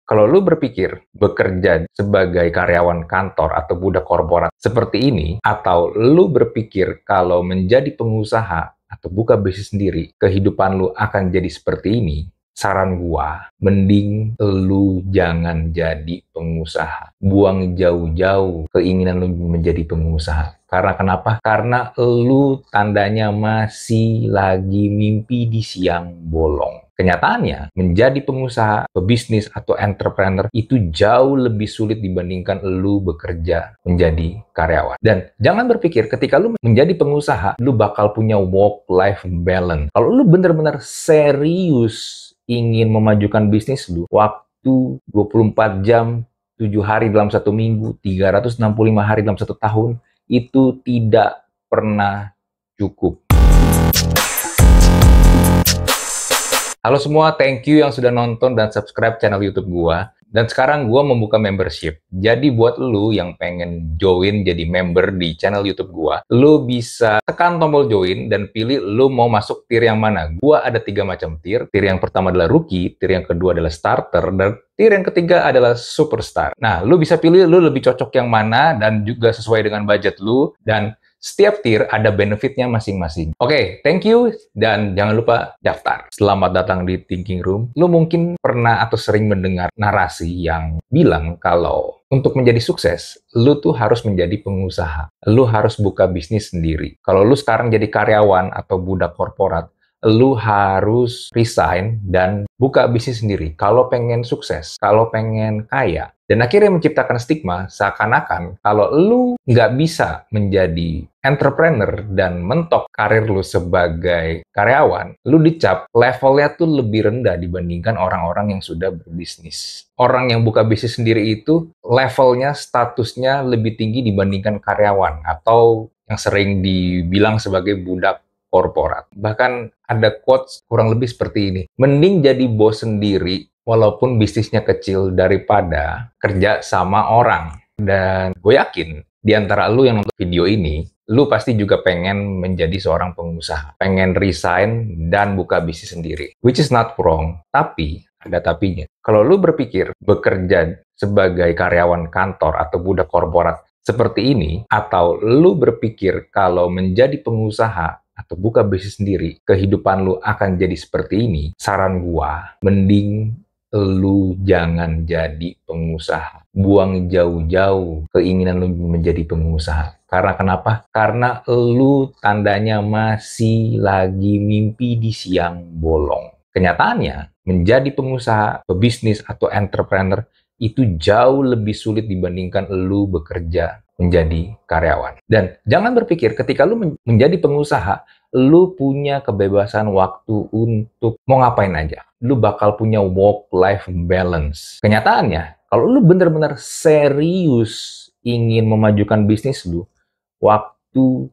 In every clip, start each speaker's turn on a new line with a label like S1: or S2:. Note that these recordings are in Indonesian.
S1: Kalau lu berpikir bekerja sebagai karyawan kantor atau budak korporat seperti ini, atau lu berpikir kalau menjadi pengusaha atau buka bisnis sendiri, kehidupan lu akan jadi seperti ini, saran gua, mending lu jangan jadi pengusaha. Buang jauh-jauh keinginan lu menjadi pengusaha. Karena kenapa? Karena lu tandanya masih lagi mimpi di siang bolong. Kenyataannya, menjadi pengusaha, pebisnis, atau entrepreneur itu jauh lebih sulit dibandingkan lu bekerja menjadi karyawan. Dan jangan berpikir ketika lu menjadi pengusaha, lu bakal punya work-life balance. Kalau lu bener-bener serius ingin memajukan bisnis lu, waktu 24 jam, 7 hari dalam satu minggu, 365 hari dalam satu tahun, itu tidak pernah cukup. Halo semua, thank you yang sudah nonton dan subscribe channel YouTube gua. Dan sekarang gua membuka membership. Jadi buat lu yang pengen join jadi member di channel YouTube gua, lu bisa tekan tombol join dan pilih lu mau masuk tier yang mana. Gua ada 3 macam tier. Tier yang pertama adalah rookie, tier yang kedua adalah starter, dan tier yang ketiga adalah superstar. Nah, lu bisa pilih lu lebih cocok yang mana dan juga sesuai dengan budget lu, dan setiap tier ada benefitnya masing-masing. Oke, thank you, dan jangan lupa daftar. Selamat datang di Thinking Room. Lu mungkin pernah atau sering mendengar narasi yang bilang kalau untuk menjadi sukses, lu tuh harus menjadi pengusaha. Lu harus buka bisnis sendiri. Kalau lu sekarang jadi karyawan atau budak korporat, lu harus resign dan buka bisnis sendiri. Kalau pengen sukses, kalau pengen kaya. Dan akhirnya menciptakan stigma seakan-akan kalau lu nggak bisa menjadi entrepreneur dan mentok karir lu sebagai karyawan, lu dicap levelnya tuh lebih rendah dibandingkan orang-orang yang sudah berbisnis. Orang yang buka bisnis sendiri itu levelnya, statusnya lebih tinggi dibandingkan karyawan atau yang sering dibilang sebagai budak korporat. Bahkan ada quotes kurang lebih seperti ini. Mending jadi bos sendiri walaupun bisnisnya kecil daripada kerja sama orang. Dan gue yakin di antara lu yang nonton video ini, lu pasti juga pengen menjadi seorang pengusaha. Pengen resign dan buka bisnis sendiri. Which is not wrong, tapi ada tapinya. Kalau lu berpikir bekerja sebagai karyawan kantor atau budak korporat seperti ini, atau lu berpikir kalau menjadi pengusaha atau buka bisnis sendiri, kehidupan lu akan jadi seperti ini, saran gua, mending lu jangan jadi pengusaha. Buang jauh-jauh keinginan lu menjadi pengusaha. Karena kenapa? Karena lu tandanya masih lagi mimpi di siang bolong. Kenyataannya, menjadi pengusaha, pebisnis, atau entrepreneur itu jauh lebih sulit dibandingkan lu bekerja menjadi karyawan. Dan jangan berpikir ketika lu menjadi pengusaha, lu punya kebebasan waktu untuk mau ngapain aja. Lu bakal punya work-life balance. Kenyataannya, kalau lu bener-bener serius ingin memajukan bisnis lu, waktu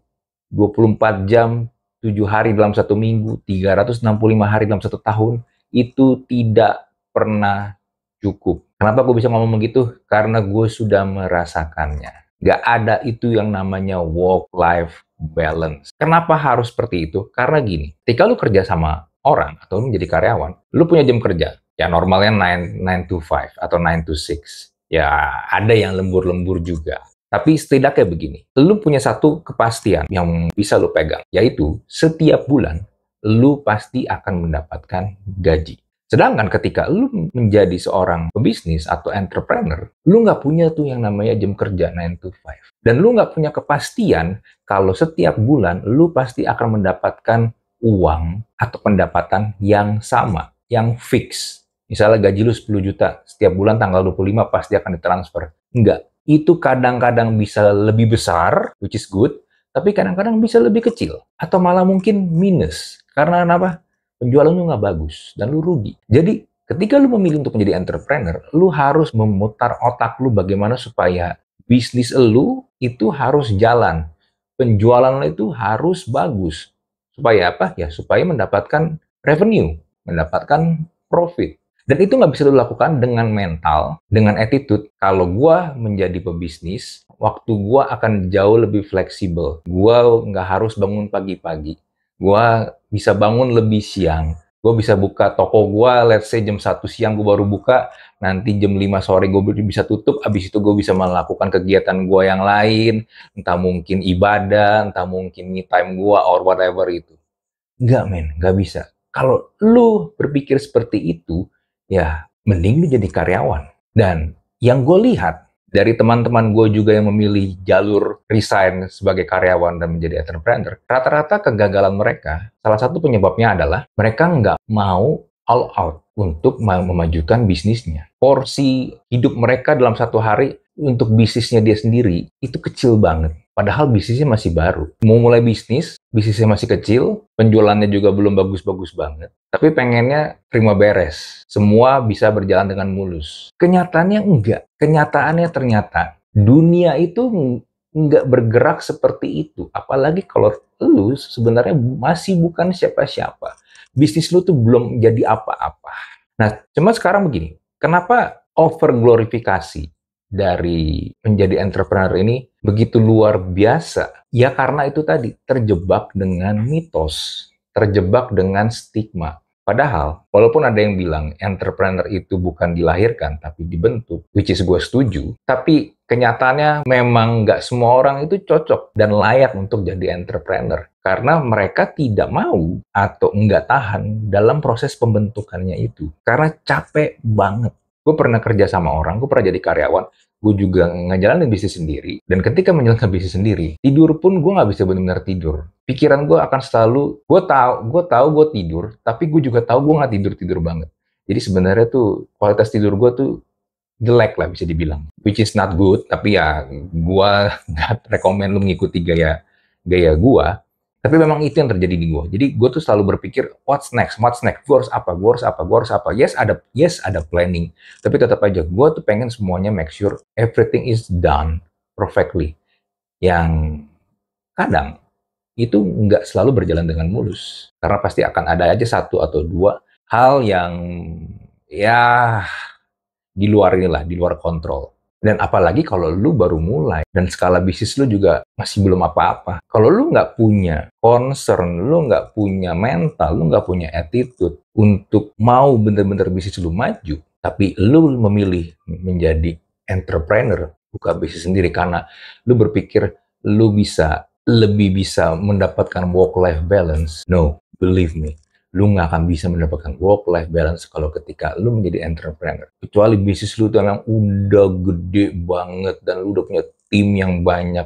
S1: 24 jam, 7 hari dalam satu minggu, 365 hari dalam satu tahun, itu tidak pernah cukup. Kenapa gue bisa ngomong begitu? Karena gue sudah merasakannya. Gak ada itu yang namanya work-life balance. Kenapa harus seperti itu? Karena gini, ketika lu kerja sama orang atau lu menjadi karyawan, lu punya jam kerja. Ya normalnya 9 to 5 atau 9 to 6. Ya ada yang lembur-lembur juga. Tapi setidaknya begini, lu punya satu kepastian yang bisa lu pegang, yaitu setiap bulan lu pasti akan mendapatkan gaji. Sedangkan ketika lu menjadi seorang pebisnis atau entrepreneur, lu nggak punya tuh yang namanya jam kerja 9 to 5. Dan lu nggak punya kepastian kalau setiap bulan lu pasti akan mendapatkan uang atau pendapatan yang sama, yang fix. Misalnya gaji lu 10 juta, setiap bulan tanggal 25 pasti akan ditransfer. Enggak. Itu kadang-kadang bisa lebih besar, which is good, tapi kadang-kadang bisa lebih kecil. Atau malah mungkin minus. Karena kenapa? Penjualan lu nggak bagus dan lu rugi. Jadi ketika lu memilih untuk menjadi entrepreneur, lu harus memutar otak lu bagaimana supaya bisnis lu itu harus jalan. Penjualan lu itu harus bagus. Supaya apa? Ya supaya mendapatkan revenue, mendapatkan profit. Dan itu nggak bisa lu lakukan dengan mental, dengan attitude. Kalau gua menjadi pebisnis, waktu gua akan jauh lebih fleksibel. Gua nggak harus bangun pagi-pagi. Gua bisa bangun lebih siang. Gue bisa buka toko gue, let's say jam 1 siang gue baru buka, nanti jam 5 sore gue bisa tutup, abis itu gue bisa melakukan kegiatan gue yang lain, entah mungkin ibadah, entah mungkin me time gue, or whatever itu. Enggak, men, nggak bisa. Kalau lu berpikir seperti itu, ya mending lu jadi karyawan. Dan yang gue lihat dari teman-teman gue juga yang memilih jalur resign sebagai karyawan dan menjadi entrepreneur, rata-rata kegagalan mereka, salah satu penyebabnya adalah mereka nggak mau all out untuk memajukan bisnisnya. Porsi hidup mereka dalam satu hari untuk bisnisnya dia sendiri itu kecil banget. Padahal bisnisnya masih baru. Mau mulai bisnisnya masih kecil, penjualannya juga belum bagus-bagus banget. Tapi pengennya terima beres. Semua bisa berjalan dengan mulus. Kenyataannya enggak. Kenyataannya ternyata dunia itu nggak bergerak seperti itu. Apalagi kalau lu sebenarnya masih bukan siapa-siapa. Bisnis lu tuh belum jadi apa-apa. Nah, cuma sekarang begini. Kenapa over glorifikasi dari menjadi entrepreneur ini begitu luar biasa? Ya karena itu tadi, terjebak dengan mitos, terjebak dengan stigma. Padahal, walaupun ada yang bilang entrepreneur itu bukan dilahirkan, tapi dibentuk, which is gue setuju, tapi kenyataannya memang nggak semua orang itu cocok dan layak untuk jadi entrepreneur. Karena mereka tidak mau atau nggak tahan dalam proses pembentukannya itu. Karena capek banget. Gue pernah kerja sama orang, gue pernah jadi karyawan, gue juga ngejalanin bisnis sendiri. Dan ketika menjalankan bisnis sendiri, tidur pun gue nggak bisa benar-benar tidur. Pikiran gue akan selalu, gue tahu gue tidur, tapi gue juga tahu gue nggak tidur banget. Jadi sebenarnya tuh kualitas tidur gue tuh jelek lah bisa dibilang. Which is not good, tapi ya gue nggak rekomend lu mengikuti gaya gue. Tapi memang itu yang terjadi di gue. Jadi gue tuh selalu berpikir, what's next? Gue harus apa? Gue harus apa? Yes, ada planning. Tapi tetap aja, gue tuh pengen semuanya make sure everything is done perfectly. Yang kadang itu nggak selalu berjalan dengan mulus. Karena pasti akan ada aja satu atau dua hal yang ya di luar inilah, di luar kontrol. Dan apalagi kalau lu baru mulai dan skala bisnis lu juga masih belum apa-apa. Kalau lu nggak punya concern, lu nggak punya mental, lu nggak punya attitude untuk mau bener-bener bisnis lu maju, tapi lu memilih menjadi entrepreneur, buka bisnis sendiri karena lu berpikir lu lebih bisa mendapatkan work-life balance. No, believe me, lu nggak akan bisa mendapatkan work-life balance kalau ketika lu menjadi entrepreneur. Kecuali bisnis lu tuh memang udah gede banget dan lu udah punya tim yang banyak,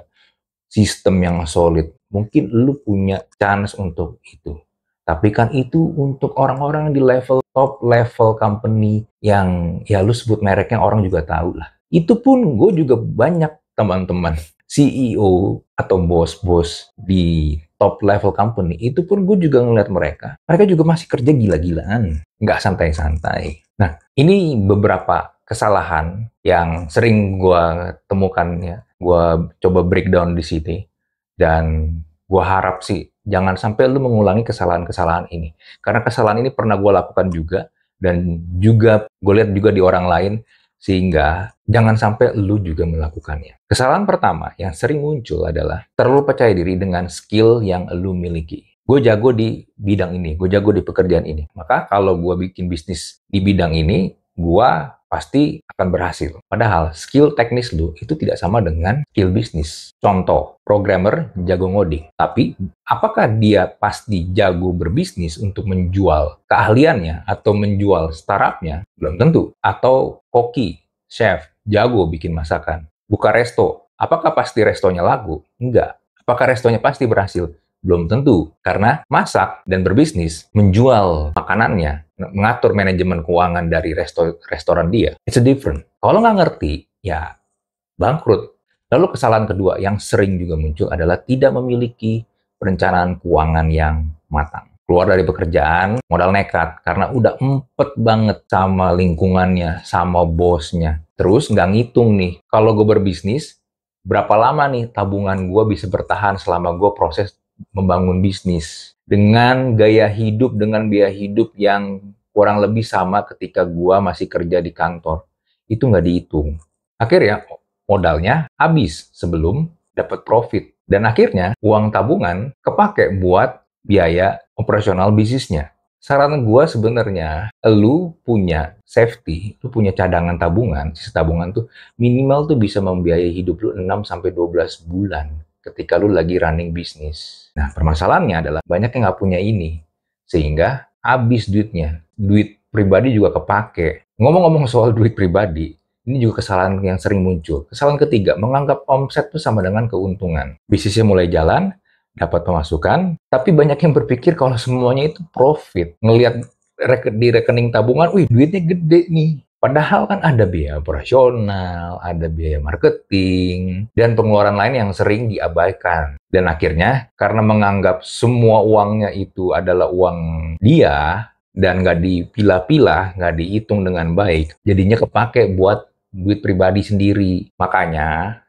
S1: sistem yang solid. Mungkin lu punya chance untuk itu. Tapi kan itu untuk orang-orang di level top level company yang ya lu sebut mereknya orang juga tahu lah. Itu pun gue juga banyak teman-teman CEO atau bos-bos di top level company, itu pun gue juga ngeliat mereka juga masih kerja gila-gilaan, nggak santai-santai. Nah, ini beberapa kesalahan yang sering gue temukan ya, gue coba breakdown di sini, dan gue harap sih jangan sampai lu mengulangi kesalahan-kesalahan ini. Karena kesalahan ini pernah gue lakukan juga, dan juga gue lihat juga di orang lain, sehingga jangan sampai lu juga melakukannya. Kesalahan pertama yang sering muncul adalah terlalu percaya diri dengan skill yang lu miliki. Gue jago di bidang ini, gue jago di pekerjaan ini. Maka kalau gue bikin bisnis di bidang ini, gue pasti akan berhasil. Padahal skill teknis lu itu tidak sama dengan skill bisnis. Contoh, programmer jago ngoding. Tapi apakah dia pasti jago berbisnis untuk menjual keahliannya atau menjual startupnya? Belum tentu. Atau koki, chef, jago bikin masakan. Buka resto, apakah pasti restonya laku? Enggak. Apakah restonya pasti berhasil? Belum tentu, karena masak dan berbisnis, menjual makanannya, mengatur manajemen keuangan dari restoran dia, it's a different. Kalau nggak ngerti, ya bangkrut. Lalu kesalahan kedua yang sering juga muncul adalah tidak memiliki perencanaan keuangan yang matang. Keluar dari pekerjaan, modal nekat, karena udah empet banget sama lingkungannya, sama bosnya. Terus nggak ngitung nih, kalau gue berbisnis, berapa lama nih tabungan gue bisa bertahan selama gue proses membangun bisnis. Dengan gaya hidup, dengan biaya hidup yang kurang lebih sama ketika gue masih kerja di kantor. Itu nggak dihitung. Akhirnya, modalnya habis sebelum dapat profit. Dan akhirnya, uang tabungan kepake buat biaya operasional bisnisnya. Saran gue sebenarnya, lu punya safety, lu punya cadangan tabungan, sisa tabungan tuh minimal tuh bisa membiayai hidup lu 6 sampai 12 bulan ketika lu lagi running bisnis. Nah, permasalahannya adalah banyak yang nggak punya ini, sehingga habis duitnya. Duit pribadi juga kepake. Ngomong-ngomong soal duit pribadi, ini juga kesalahan yang sering muncul. Kesalahan ketiga, menganggap omset tuh sama dengan keuntungan. Bisnisnya mulai jalan, dapat pemasukan, tapi banyak yang berpikir kalau semuanya itu profit. Ngelihat di rekening tabungan, wih duitnya gede nih. Padahal kan ada biaya operasional, ada biaya marketing, dan pengeluaran lain yang sering diabaikan. Dan akhirnya, karena menganggap semua uangnya itu adalah uang dia, dan nggak dipilah-pilah, nggak dihitung dengan baik, jadinya kepake buat duit pribadi sendiri. Makanya,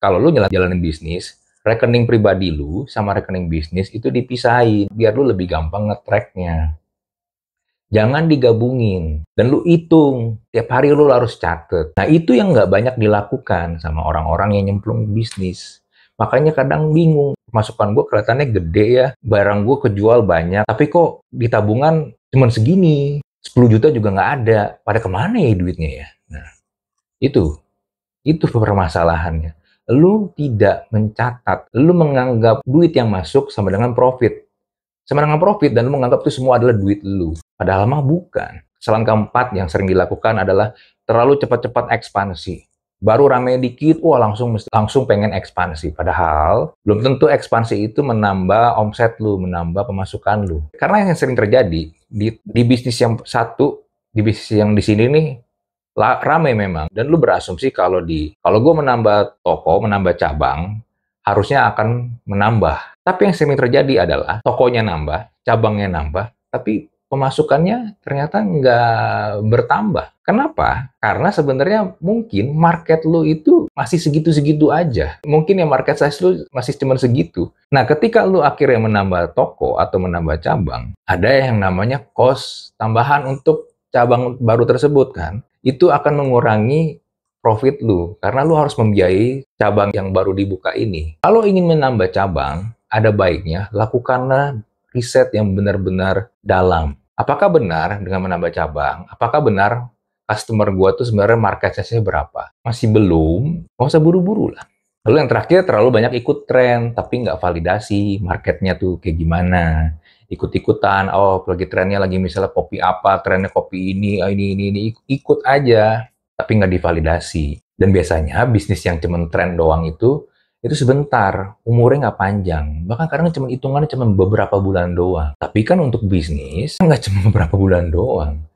S1: kalau lu jalanin bisnis, rekening pribadi lu sama rekening bisnis itu dipisahin biar lu lebih gampang nge-tracknya. Jangan digabungin dan lu hitung tiap hari lu harus catet. Nah itu yang nggak banyak dilakukan sama orang-orang yang nyemplung bisnis. Makanya kadang bingung, masukan gue kelihatannya gede ya, barang gue kejual banyak, tapi kok di tabungan cuma segini, 10 juta juga nggak ada. Pada kemana ya duitnya ya? Nah itu itu permasalahannya. Lu tidak mencatat, lu menganggap duit yang masuk sama dengan profit. Sama dengan profit dan lu menganggap itu semua adalah duit lu. Padahal mah bukan. Kesalahan keempat yang sering dilakukan adalah terlalu cepat-cepat ekspansi. Baru rame dikit, wah langsung pengen ekspansi. Padahal belum tentu ekspansi itu menambah omset lu, menambah pemasukan lu. Karena yang sering terjadi di bisnis yang satu, di bisnis yang di sini nih rame memang, dan lu berasumsi kalau gue menambah toko, menambah cabang, harusnya akan menambah. Tapi yang sering terjadi adalah tokonya nambah, cabangnya nambah, tapi pemasukannya ternyata nggak bertambah. Kenapa? Karena sebenarnya mungkin market lu itu masih segitu-segitu aja. Mungkin ya market size lu masih cuma segitu. Nah, ketika lu akhirnya menambah toko atau menambah cabang, ada yang namanya cost tambahan untuk cabang baru tersebut kan. Itu akan mengurangi profit lu, karena lu harus membiayai cabang yang baru dibuka ini. Kalau ingin menambah cabang, ada baiknya lakukanlah riset yang benar-benar dalam. Apakah benar dengan menambah cabang? Apakah benar customer gua tuh sebenarnya market size-nya berapa? Masih belum? Nggak usah buru-buru lah. Lalu yang terakhir, terlalu banyak ikut tren, tapi nggak validasi marketnya tuh kayak gimana. Ikut-ikutan, oh lagi trennya lagi misalnya kopi apa, trennya kopi ini, ikut aja, tapi nggak divalidasi. Dan biasanya bisnis yang cuma tren doang itu sebentar, umurnya nggak panjang. Bahkan kadang cuma hitungannya cuma beberapa bulan doang. Tapi kan untuk bisnis, nggak cuma beberapa bulan doang.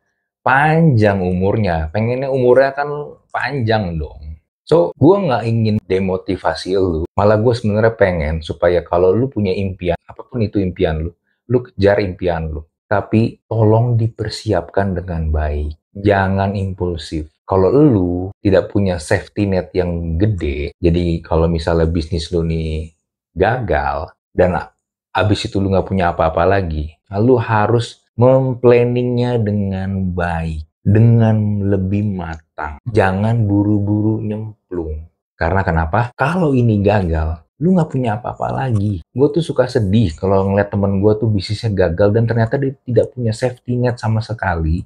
S1: Panjang umurnya. Pengennya umurnya kan panjang dong. So, gue nggak ingin demotivasi lu. Malah gue sebenarnya pengen supaya kalau lu punya impian, apapun itu impian lu kejar impian lu. Tapi tolong dipersiapkan dengan baik. Jangan impulsif. Kalau lu tidak punya safety net yang gede, jadi kalau misalnya bisnis lu nih gagal, dan abis itu lu nggak punya apa-apa lagi, lu harus memplanningnya dengan baik, dengan lebih matang. Jangan buru-buru nyemplung. Karena kenapa? Kalau ini gagal, lu nggak punya apa-apa lagi. Gue tuh suka sedih kalau ngeliat temen gue tuh bisnisnya gagal dan ternyata dia tidak punya safety net sama sekali.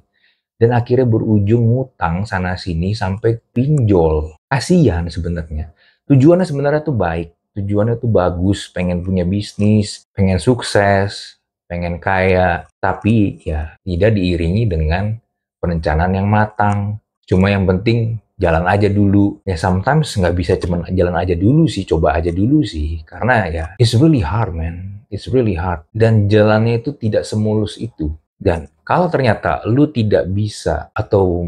S1: Dan akhirnya berujung ngutang sana-sini sampai pinjol. Kasihan sebenarnya. Tujuannya sebenarnya tuh baik. Tujuannya tuh bagus, pengen punya bisnis, pengen sukses, pengen kaya. Tapi ya tidak diiringi dengan perencanaan yang matang. Cuma yang penting jalan aja dulu. Ya sometimes nggak bisa cuma jalan aja dulu sih, coba aja dulu sih. Karena ya it's really hard man. It's really hard. Dan jalannya itu tidak semulus itu. Dan kalau ternyata lu tidak bisa atau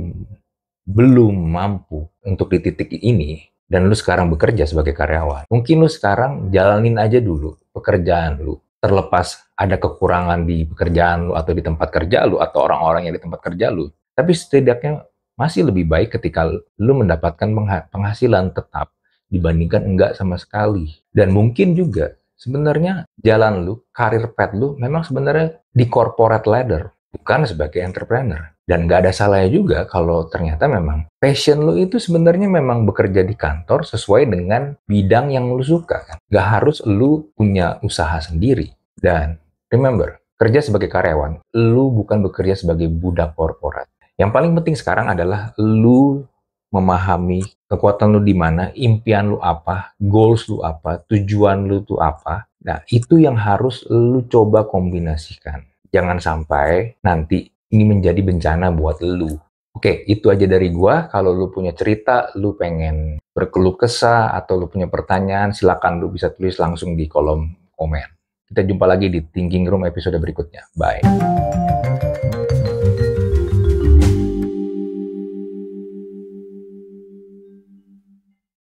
S1: belum mampu untuk di titik ini, dan lu sekarang bekerja sebagai karyawan, mungkin lu sekarang jalanin aja dulu pekerjaan lu. Terlepas ada kekurangan di pekerjaan lu atau di tempat kerja lu atau orang-orang yang di tempat kerja lu. Tapi setidaknya masih lebih baik ketika lu mendapatkan penghasilan tetap dibandingkan enggak sama sekali. Dan mungkin juga sebenarnya jalan lu, karir path lu memang sebenarnya di corporate ladder, bukan sebagai entrepreneur. Dan nggak ada salahnya juga kalau ternyata memang passion lu itu sebenarnya memang bekerja di kantor sesuai dengan bidang yang lu suka. Nggak harus lu punya usaha sendiri. Dan remember, kerja sebagai karyawan, lu bukan bekerja sebagai budak korporat. Yang paling penting sekarang adalah lu memahami kekuatan lu di mana, impian lu apa, goals lu apa, tujuan lu tuh apa. Nah, itu yang harus lu coba kombinasikan. Jangan sampai nanti ini menjadi bencana buat lu. Oke, itu aja dari gua. Kalau lu punya cerita, lu pengen berkeluh kesah, atau lu punya pertanyaan, silakan lu bisa tulis langsung di kolom komen. Kita jumpa lagi di Thinking Room episode berikutnya. Bye.